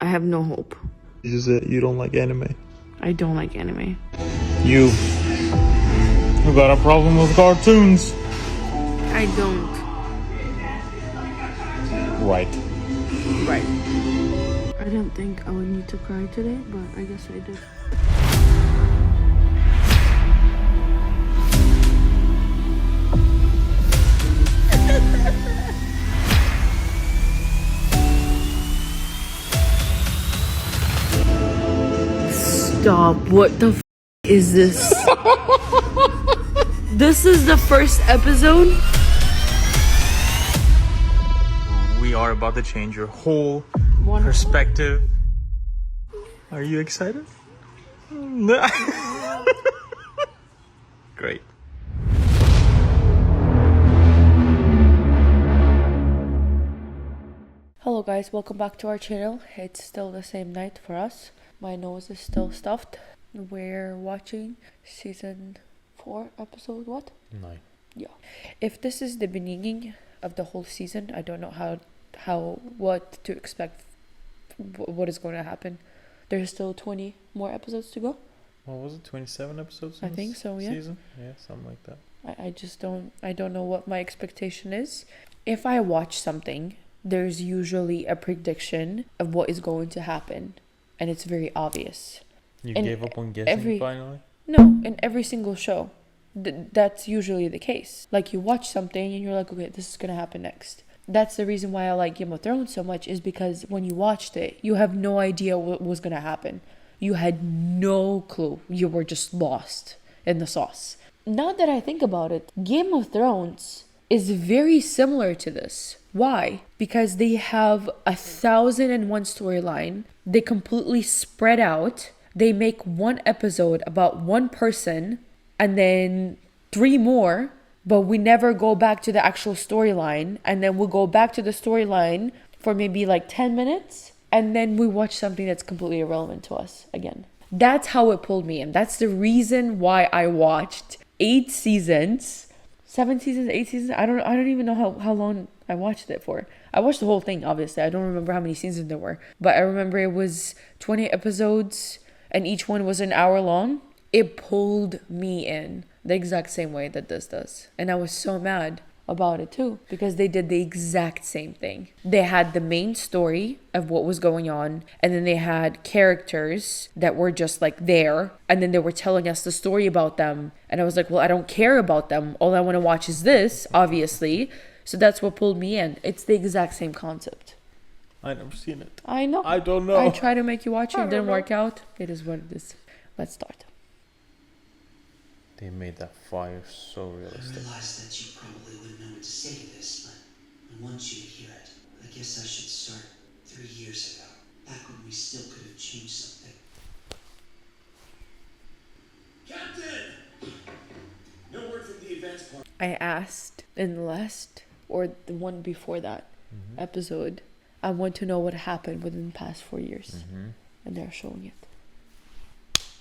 I have no hope. Is that you don't like anime? I don't like anime. You got a problem with cartoons. I don't. Right. Right. I didn't think I would need to cry today, but I guess I did. Stop. What the is this? This is the first episode? We are about to change your whole perspective. Are you excited? Great. Hello guys, welcome back to our channel. It's still the same night for us. My nose is still stuffed. We're watching season 4, episode what? 9. Yeah. If this is the beginning of the whole season, I don't know what to expect, what is going to happen. There's still 20 more episodes to go. What was it? 27 episodes? I think so, yeah. Season? Yeah, something like that. I don't know what my expectation is. If I watch something, there's usually a prediction of what is going to happen, and it's very obvious. You gave up on guessing finally? No, in every single show. That's usually the case. Like, you watch something and you're like, okay, this is gonna happen next. That's the reason why I like Game of Thrones so much, is because when you watched it, you have no idea what was gonna happen. You had no clue. You were just lost in the sauce. Now that I think about it, Game of Thrones is very similar to this. Why? Because they have 1,001 storyline. They completely spread out. They make one episode about one person and then 3 more, but we never go back to the actual storyline. And then we'll go back to the storyline for maybe like 10 minutes. And then we watch something that's completely irrelevant to us again. That's how it pulled me in. That's the reason why I watched 8 seasons, 7 seasons, 8 seasons. I don't even know how long I watched it for. I watched the whole thing, obviously. I don't remember how many seasons there were. But I remember it was 20 episodes and each one was an hour long. It pulled me in the exact same way that this does. And I was so mad about it too, because they did the exact same thing. They had the main story of what was going on, and then they had characters that were just like there, and then they were telling us the story about them. And I was like, well, I don't care about them. All I want to watch is this, obviously. So that's what pulled me in. It's the exact same concept. I've never seen it. I know. I don't know. I tried to make you watch it. It didn't work out. It is what it is. Let's start. They made that fire so realistic. I realize that you probably wouldn't know what to say to this, but I want you to hear it. I guess I should start 3 years ago, back when we still could have changed something. Captain! No word from the advance part. I asked in the last, or the one before that episode, I want to know what happened within the past 4 years. And they're showing it.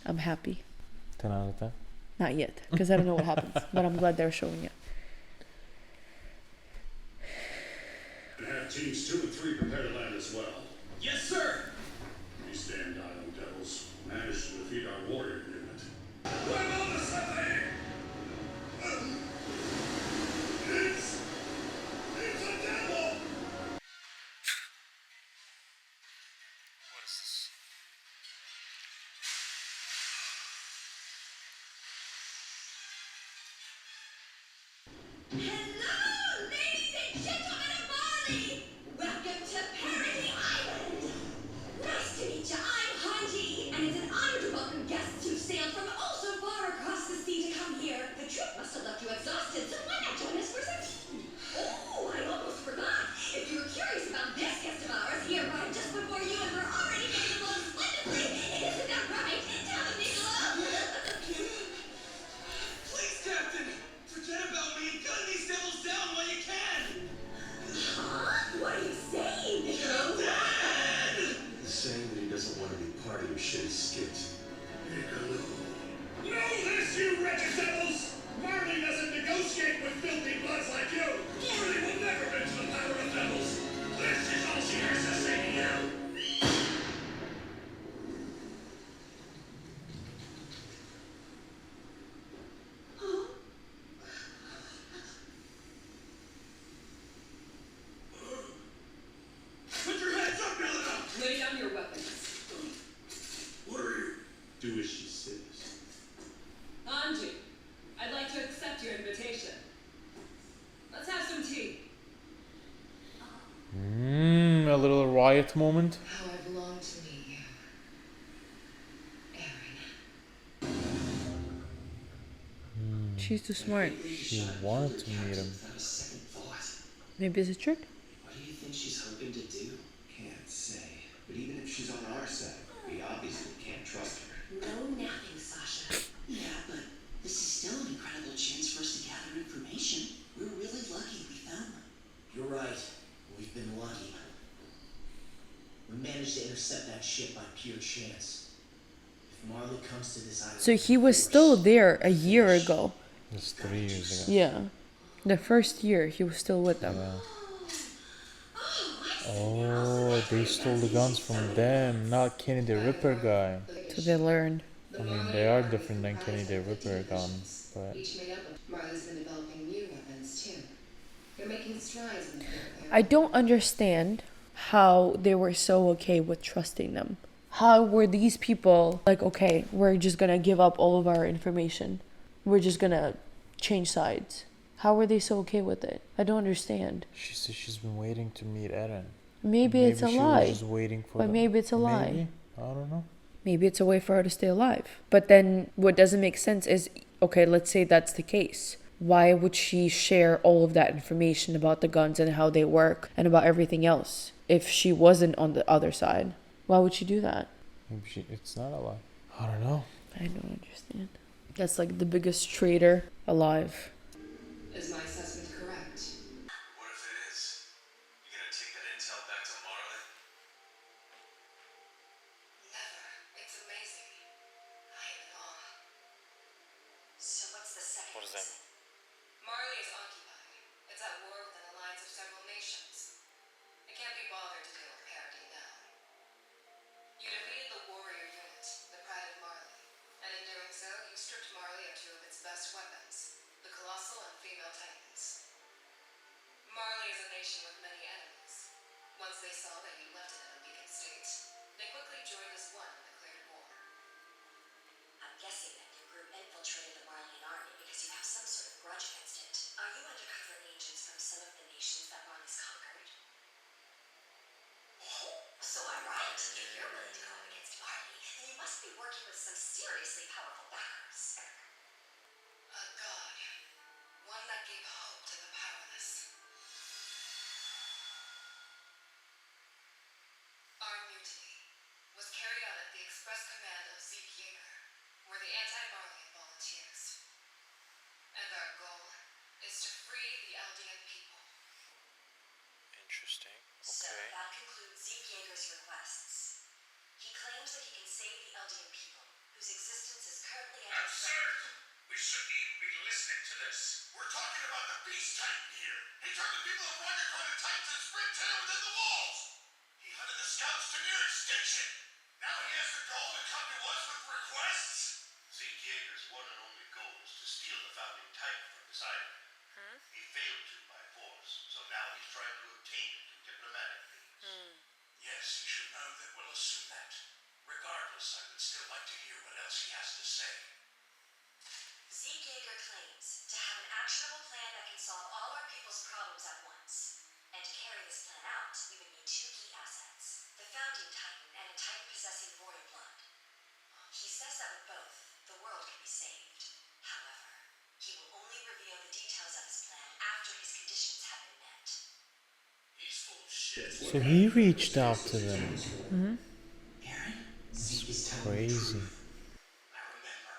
I'm happy. 10 out of 10? Not yet, because I don't know what happens. But I'm glad they're showing it. Have teams 2 and 3 prepare to land as well. Yes, sir! These damned island devils managed to defeat our warrior unit. It's a devil! What is this? Hello, ladies and gentlemen of Marley! Welcome to Parody Island! Nice to meet you, I'm Hanji, and it's an honor to welcome guests who've sailed from oh so far across the sea to come here. The trip must have left you exhausted, so why not join us for some tea? Oh, I almost forgot! If you're curious about this guest of ours, he arrived just before you and we're already getting along splendidly! Isn't that right? Tell him, Nicola! Please, Captain! Forget about me and gun these devils down while you can! Huh? What are you saying, Nicola? He's saying that he doesn't want to be part of your shitty skit. Know this, you wretched devils! Marley doesn't negotiate with filthy bloods like you! Marley will never bend to the power of devils! This is all she has to say to you! Do as she says. Anji, I'd like to accept your invitation. Let's have some tea. A little riot moment. How I've longed to meet you, Aaron. She's too smart. She wanted to meet him. Without a second thought. Maybe it's a trick. What do you think she's hoping to do? Can't say. But even if she's on our side, we obviously can't trust her. No napping, Sasha. Yeah, but this is still an incredible chance for us to gather information. We're really lucky we found them. You're right. We've been lucky. We managed to intercept that ship by pure chance. If Marley comes to this island, So he was still there a year ago. It's 3 years ago. Yeah. The first year he was still with them. Yeah. Oh, they stole the guns from them, not Kenny the Ripper guy. So they learned. I mean, they are different than Kenny the Ripper guns, but Each made up of Marley's been developing new weapons too. They're making strides in the field. I don't understand how they were so okay with trusting them. How were these people like, okay, we're just gonna give up all of our information. We're just gonna change sides. How were they so okay with it? I don't understand. she said she's been waiting to meet Eren. Maybe it's a she lie. was just waiting for But them. maybe it's a lie. Maybe? I don't know. Maybe it's a way for her to stay alive. But then what doesn't make sense is, okay, let's say that's the case. Why would she share all of that information about the guns and how they work and about everything else if she wasn't on the other side? Why would she do that? Maybe it's not a lie. I don't know. I don't understand. That's like the biggest traitor alive. Is my assessment correct? What if it is? You gonna take that intel back to Marley? Never. It's amazing. I am in awe. So what's the second? What does that reason? Marley is occupied. It's at war with an alliance of several nations. It can't be bothered to deal with parity now. You defeated the warrior unit, the pride of Marley, and in doing so, you stripped Marley of two of its best weapons, the colossal and female titans. Marley is a nation with many enemies. Once they saw that you left it in a weakened state, they quickly joined as one in the declared war. I'm guessing that your group infiltrated the Marleyan army because you have some sort of grudge against it. Are you undercover agents from some of the nations that Marley's conquered? So I'm right. If you're willing to go up against Marley, then you must be working with some seriously powerful backers. A god. One that gave hope to the powerless. Our mutiny was carried out at the express command of Zeke Yeager. We're the anti-Marleyan volunteers. And our goal is to free the Eldian people. Interesting. So that concludes Zeke Yeager's requests. He claims that he can save the Eldian people, whose existence is currently under threat. Absurd! We shouldn't even be listening to this. We're talking about the Beast Titan here. He turned the people of Ragaton into Titans and Springtail within the walls. He hunted the scouts to near extinction. Now he has the gall to come to us with requests. Zeke Yeager's one and only goal is to steal the founding Titan from this island. He failed to by force, so now he's trying to obtain it through diplomatic means. Yes, he should know that we'll assume that. Regardless, I would still like to hear what else he has to say. Zeke Yeager claims to have an actionable plan that can solve all our people's problems at once. And to carry this plan out, we would need two key assets: the founding Titan and a Titan possessing royal blood. He says that with both, the world can be saved. However, he will only reveal the details of his plan after his conditions have been met. He's full of shit. So he reached out to them. Aaron? Zeke is telling the Crazy. truth. I remember.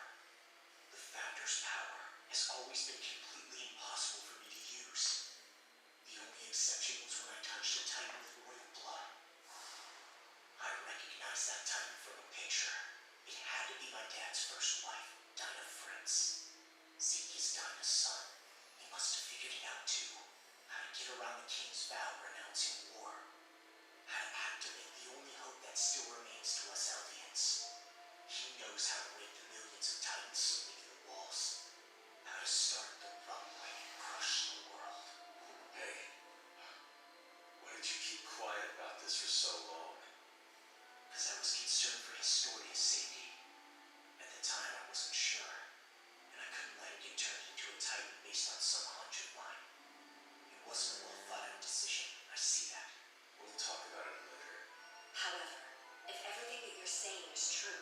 The Founder's power has always been completely impossible for me to use. The only exception was when I touched a Titan with royal blood. I recognized that Titan from a picture. It had to be my dad's first wife, Dinah Fritz. Zeke is Dinah's son. He must have figured it out too. How to get around the king's vow renouncing war. How to activate the only hope that still remains to us Eldians. He knows how to wake the millions of Titans sleeping in the walls. How to start the rumbling and crush the world. Hey, why did you keep quiet about this for so long? Because I was concerned for Historia's safety. If everything that you're saying is true,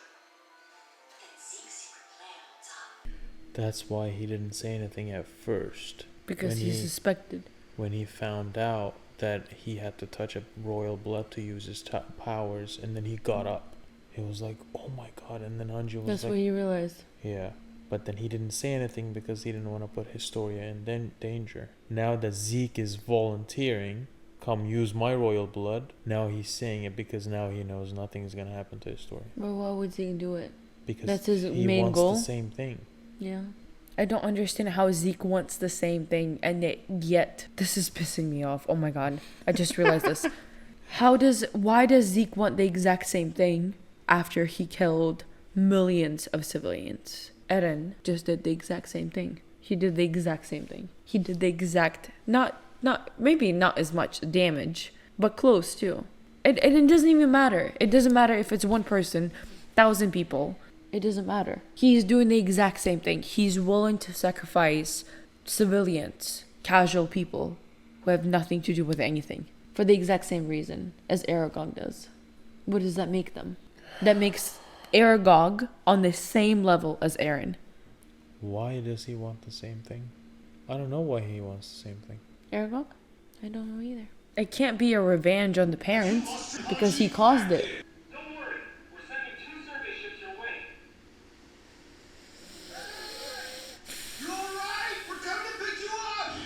then Zeke's secret plan holds up. That's why he didn't say anything at first. Because he suspected. When he found out that he had to touch a royal blood to use his powers, and then he got up. He was like, oh my god, and then Hanji was That's like... what he realized. Yeah, but then he didn't say anything because he didn't want to put Historia in danger. Now that Zeke is volunteering, come use my royal blood, now he's saying it because now he knows nothing is going to happen to Historia. But why would Zeke do it? Because that's his he main wants goal. the same thing. Yeah. I don't understand how Zeke wants the same thing, and yet this is pissing me off. Oh my god, I just realized this. Why does Zeke want the exact same thing after he killed millions of civilians? Eren just did the exact same thing. He did the exact same thing. He did the exact, maybe not as much damage, but close too. It doesn't even matter. It doesn't matter if it's one person, 1,000 people. It doesn't matter. He's doing the exact same thing. He's willing to sacrifice civilians, casual people who have nothing to do with anything for the exact same reason as Aragog does. What does that make them? That makes Aragog on the same level as Eren. Why does he want the same thing? I don't know why he wants the same thing. Aragog? I don't know either. It can't be a revenge on the parents because he caused it. Don't worry, we're sending 2 survey ships your way. You alright? We're coming to pick you up!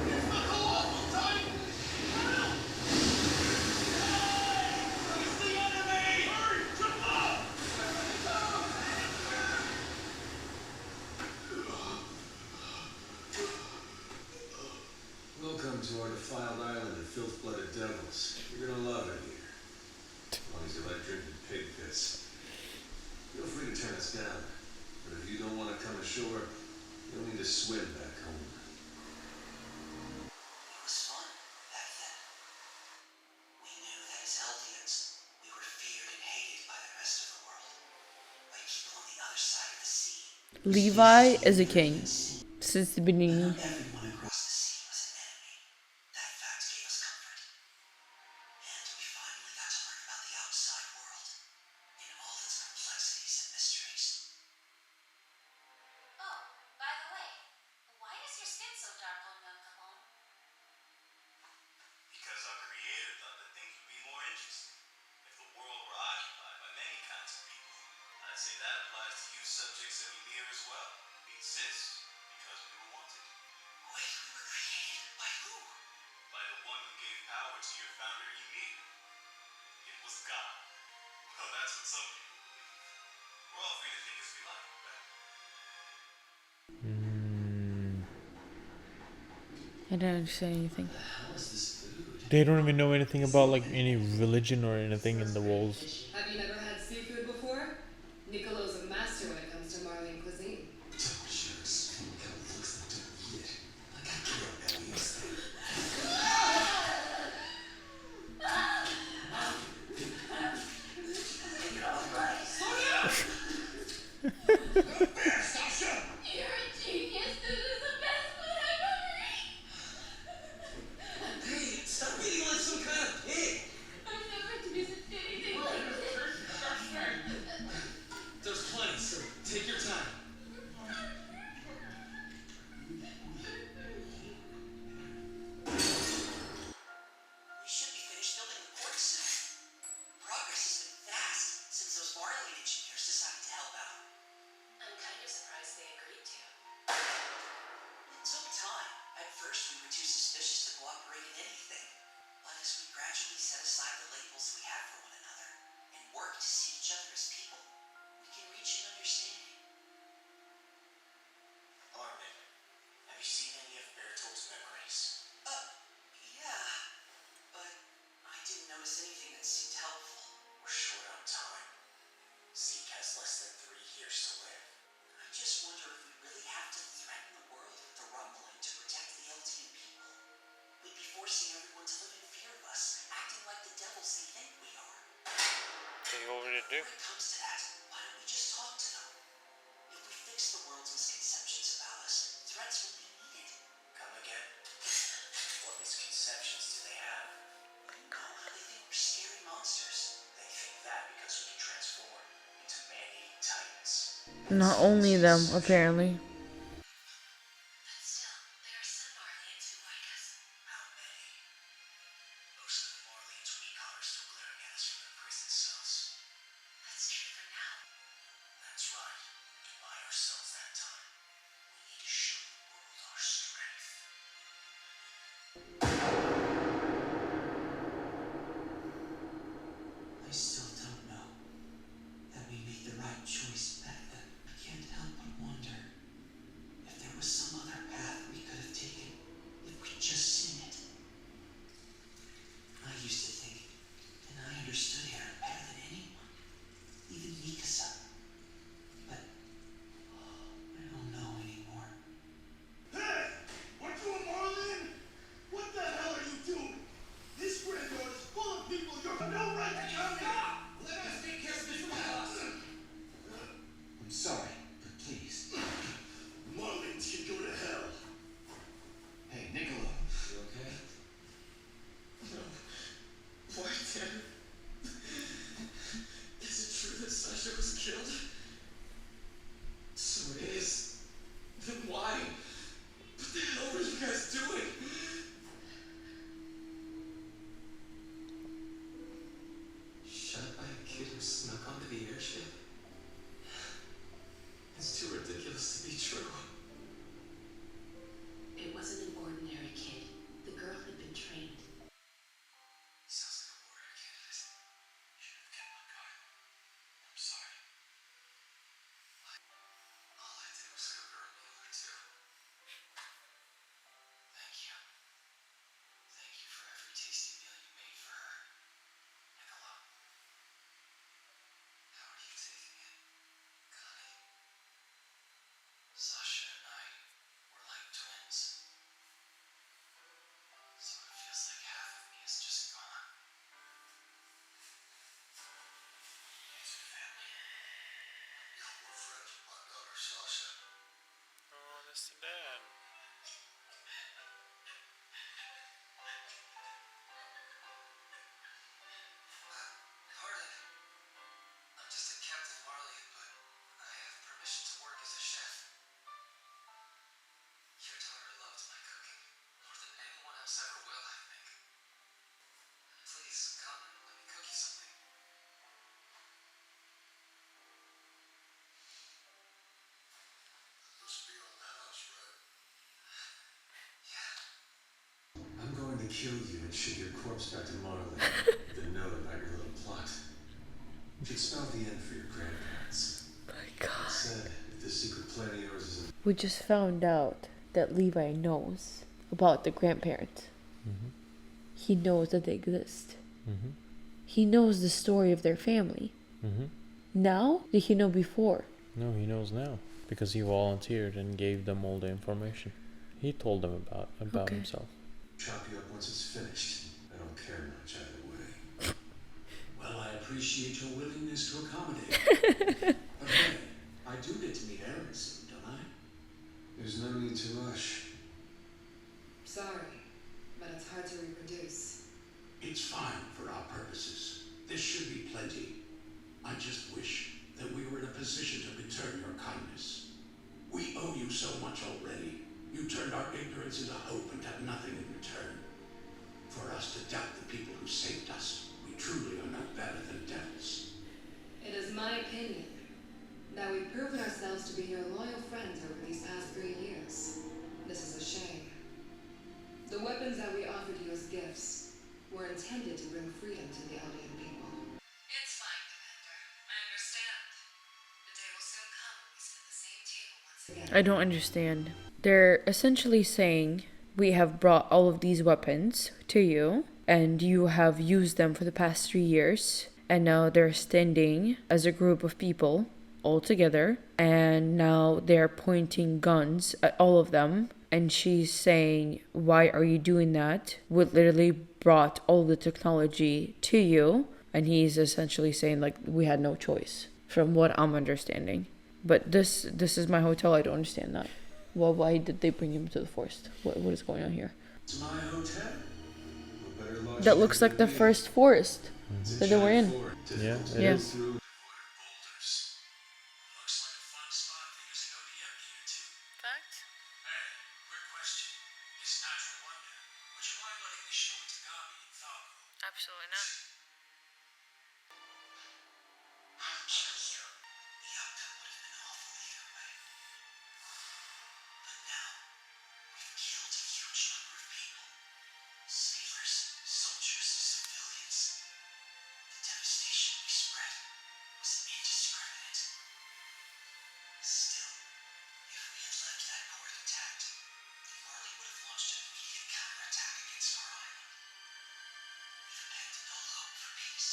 It's the colossal titan! Help! It's the enemy! Hurry! Jump up! Welcome to our defiled island of filth-blooded devils. You're gonna love it here. As long as you like drinking pig piss. Feel free to turn us down. But if you don't want to come ashore, you'll need to swim back home. It was fun back then. We knew that as Eldians, we were feared and hated by the rest of the world. By people on the other side of the sea. Levi is a king since the beginning. Everyone across the sea was an enemy. That fact gave us comfort. And we finally got to learn about the outside world in all its complexities and mysteries. Oh, by the way, why is your skin so dark on young Capone? Because our creator thought that things would be more interesting if the world were occupied by many kinds of people. I'd say that applies to you subjects of Ymir as well. We exist because we were wanted. Wait, we were created? By who? By the one who gave power to your founder Ymir. It was God. Well, that's what some people believe. We're all free to think as we like, right? I didn't understand anything. How is this food? They don't even know anything about like any religion or anything in the walls. Have you never had seafood before? Nicolo's a master when it comes to Marleyan cuisine. Shucks. God looks like don't eat it. Like I care about this thing. There, Sasha! You're a genius. This is the best food I've ever eaten. Hey, stop eating like some kind of pig! I've never tasted anything like this. There's plenty, so take your time. We should be finished building the port soon. Progress has been fast since those Marleyan engineers decided to help out. I'm kind of surprised they agreed to. It took time. At first, we were too suspicious to cooperate in anything. But as we gradually set aside the labels we have for one another and work to see each other as people, we can reach an understanding. Armin, have you seen any of Bertolt's memories? Yeah. But I didn't notice anything that seemed helpful. We're short on time. Zeke has less than 3 years to live. I just wonder if we really have to threaten the world with the rumbling to protect the Eldian people. We'd be forcing everyone to live in fear of us, acting like the devils they think we are. They already do. When it comes to that, why don't we just talk to them? If we fix the world's misconceptions about us, threats won't be needed. Come again? What misconceptions do they have? You Not only them, apparently. But still, there are some Marlians who like us. How many? Most of the Marlians we caught are still glaring at us from their prison cells. That's true for now. That's right. To buy ourselves that time, we need to show the world our strength. I still don't know that we made the right choice back then. I can't help but wonder if there was some other path we could have taken if we'd just seen it. I used to think, and I understood Aaron better than anyone, even Mikasa. But I don't know anymore. Hey! Aren't you a Marlin? What the hell are you doing? This graveyard is full of people you have no right to come here! Let us take care of this house! I'm sorry, but please. Marlins can go to hell. Hey, Niccolo, you okay? No. Why, Dad? Is it true that Sasha was killed? So it is. Then why? What the hell were you guys doing? Shot by a kid who snuck onto the airship? It's too ridiculous to be true. It wasn't an ordinary kid. The girl had been trained. Sounds like a warrior candidate. Should have kept my guard. I'm sorry. All I did was cook her a meal or two. Thank you. Thank you for every tasty meal you made for her, Niccolo. How are you taking it, Connie? Sasha and I were like twins. So it feels like half of me is just gone. It's a family. Yeah, we're friends with my daughter, Sasha. Oh, that's the dad. Pardon. I'm just a captive Marlian, but I have permission to work as a chef. Your daughter loves my cooking more than anyone else ever will, I think. Please come and let me cook you something. Must be on the house, right? Yeah. I'm going to kill you and ship your corpse back to Marley. Then know about your little plot. Should spell the end for your grandparents. My God. Said, if this secret plan of yours is We just found out that Levi knows about the grandparents. Mm-hmm. He knows that they exist. Mm-hmm. He knows the story of their family. Mm-hmm. Now? Did he know before? No, he knows now because he volunteered and gave them all the information. He told them about Okay. himself. chop you up once it's finished. I don't care much either way. Well, I appreciate your willingness to accommodate. But hey, I do get to meet Aaron soon, don't I? There's no need to rush. Sorry, but it's hard to reproduce. It's fine for our purposes. This should be plenty. I just wish that we were in a position to return your kindness. We owe you so much already. You turned our ignorance into hope and got nothing in return. For us to doubt the people who saved us, we truly are not better than devils. It is my opinion that we've proven ourselves to be your loyal friends over these past 3 years. This is a shame. The weapons that we offered you as gifts were intended to bring freedom to the Eldian people. It's fine, Commander. I understand. The day will soon come when we sit at the same table once again. I don't understand. They're essentially saying, we have brought all of these weapons to you, and you have used them for the past 3 years, and now they're standing as a group of people all together, and now they're pointing guns at all of them, and she's saying, why are you doing that? We literally brought all the technology to you, and he's essentially saying, like, we had no choice, from what I'm understanding. But this is my hotel. I don't understand that. Well, why did they bring him to the forest? What is going on here? It's my hotel. What better lodging That looks like the could be? first forest It's a that they were giant in. floor, Yeah, difficult to it Yeah. get is. through. Avoided boulders. Looks like a fun Why not? I'll kill you. The outcome would have been awful either way. But now, we've killed a huge number of people. Sailors, soldiers, civilians. The devastation we spread was indiscriminate. Still, if we had left that port intact, then Marley would have launched an immediate counterattack against our island. We've abandoned all hope for peace,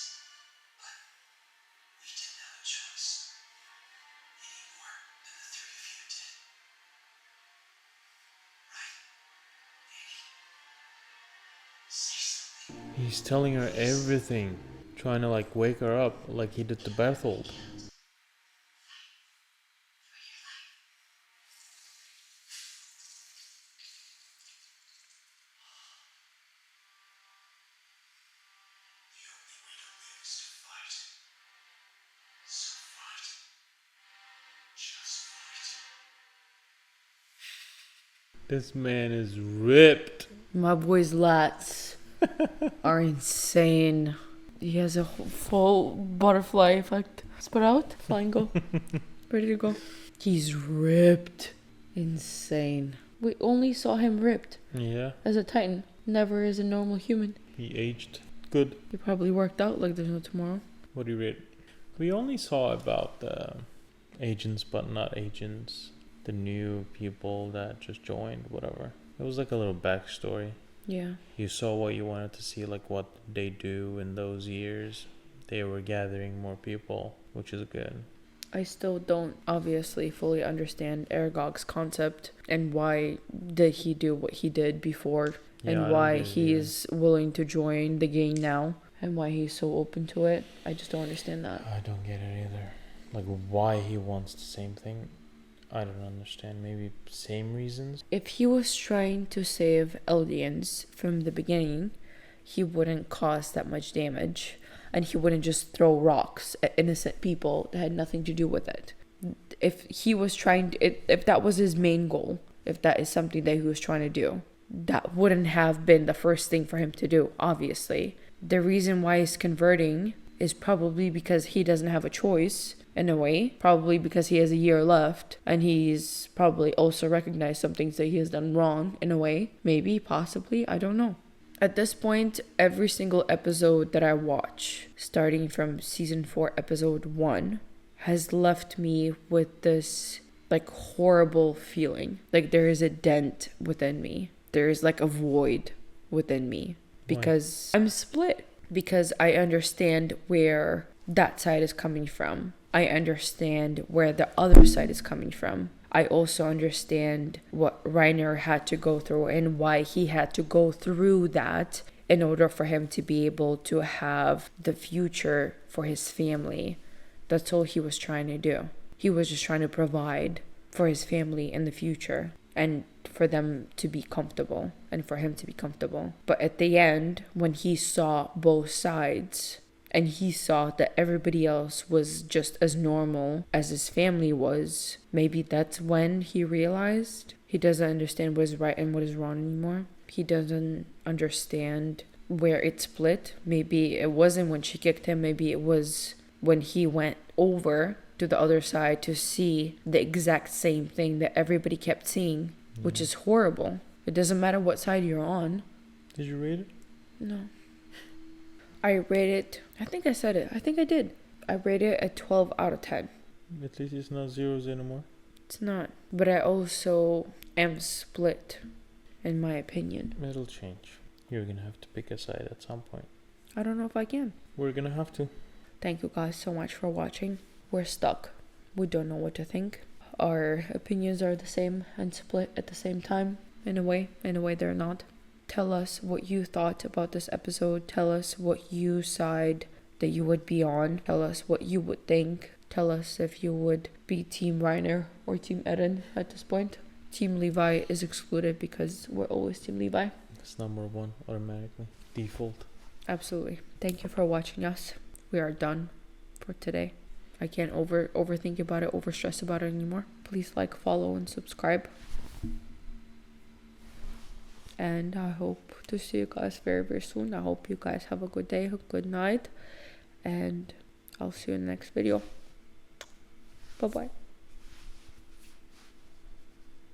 but we didn't have a choice. Any more than the three of you did. Right, Annie? Say something. He's telling her everything, trying to like wake her up like he did to Berthold. The only way to live is to fight. So fight. Just fight. This man is ripped. My boy's lats are insane. He has a full butterfly effect. Spread out, flying go. Ready to go. He's ripped. Insane. We only saw him ripped Yeah, as a Titan, never as a normal human. he aged good. He probably worked out like there's no tomorrow. What do you rate? We only saw about the agents, but not agents. The new people that just joined, whatever. It was like a little backstory. Yeah. You saw what you wanted to see, like what they do in those years. They were gathering more people, which is good. I still don't obviously fully understand Aragog's concept and why did he do what he did before Yeah, I and don't why get it he either. is willing to join the gang now and why he's so open to it. I just don't understand that. I don't get it either. Like why he wants the same thing. I don't understand. Maybe same reasons. If he was trying to save Eldians from the beginning, he wouldn't cause that much damage. And he wouldn't just throw rocks at innocent people that had nothing to do with it. If he was trying to, if that was his main goal, if that is something that he was trying to do, that wouldn't have been the first thing for him to do, obviously. The reason why he's converting is probably because he doesn't have a choice, in a way. Probably because he has a year left, and he's probably also recognized some things that he has done wrong, in a way. Maybe, possibly, I don't know. At this point, every single episode that I watch, starting from season 4, episode 1, has left me with this like horrible feeling. Like there is a dent within me. There is like a void within me. Because I'm split. Because I understand where that side is coming from. I understand where the other side is coming from. I also understand what Reiner had to go through and why he had to go through that in order for him to be able to have the future for his family. That's all he was trying to do. He was just trying to provide for his family in the future and for them to be comfortable and for him to be comfortable. But at the end, when he saw both sides, and he saw that everybody else was just as normal as his family was, maybe that's when he realized he doesn't understand what is right and what is wrong anymore. He doesn't understand where it split. Maybe it wasn't when she kicked him. Maybe it was when he went over to the other side to see the exact same thing that everybody kept seeing, which is horrible. It doesn't matter what side you're on. Did you read it? No. I rated, I think I said it. I think I did. I rated it a 12 out of 10. At least it's not zeros anymore. It's not. But I also am split, in my opinion. It'll change. You're gonna have to pick a side at some point. I don't know if I can. We're gonna have to. Thank you guys so much for watching. We're stuck. We don't know what to think. Our opinions are the same and split at the same time. In a way they're not. Tell us what you thought about this episode. Tell us what you side that you would be on. Tell us what you would think. Tell us if you would be Team Reiner or Team Eren at this point. Team Levi is excluded because we're always Team Levi. It's number one automatically. Default. Absolutely. Thank you for watching us. We are done for today. I can't overthink about it, overstress about it anymore. Please like, follow, and subscribe. And I hope to see you guys very, very soon. I hope you guys have a good day, a good night, and I'll see you in the next video. Bye bye.